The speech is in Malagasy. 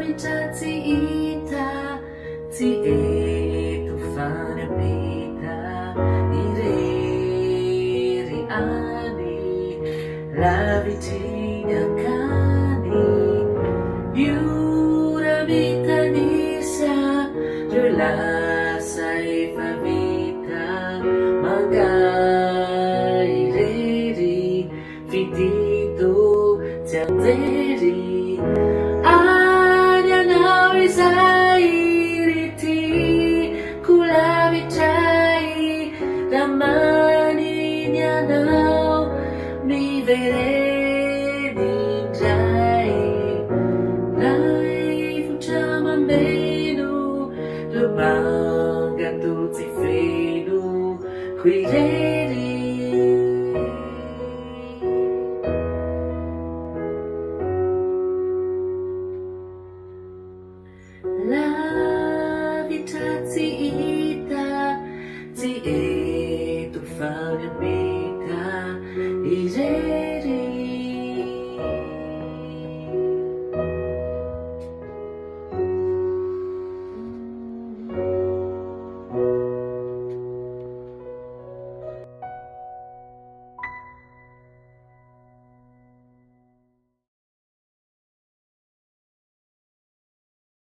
Ritati ita ti e tu fane pita iri ani la vitina cani Yura vita nisa Jula saifa vita Magai riri Fidito Taderi Anya nawi zairiti Kula vitai Ramani nyanau Mi veredi jai Nai fuciama meno Lubanga tutti freno Qui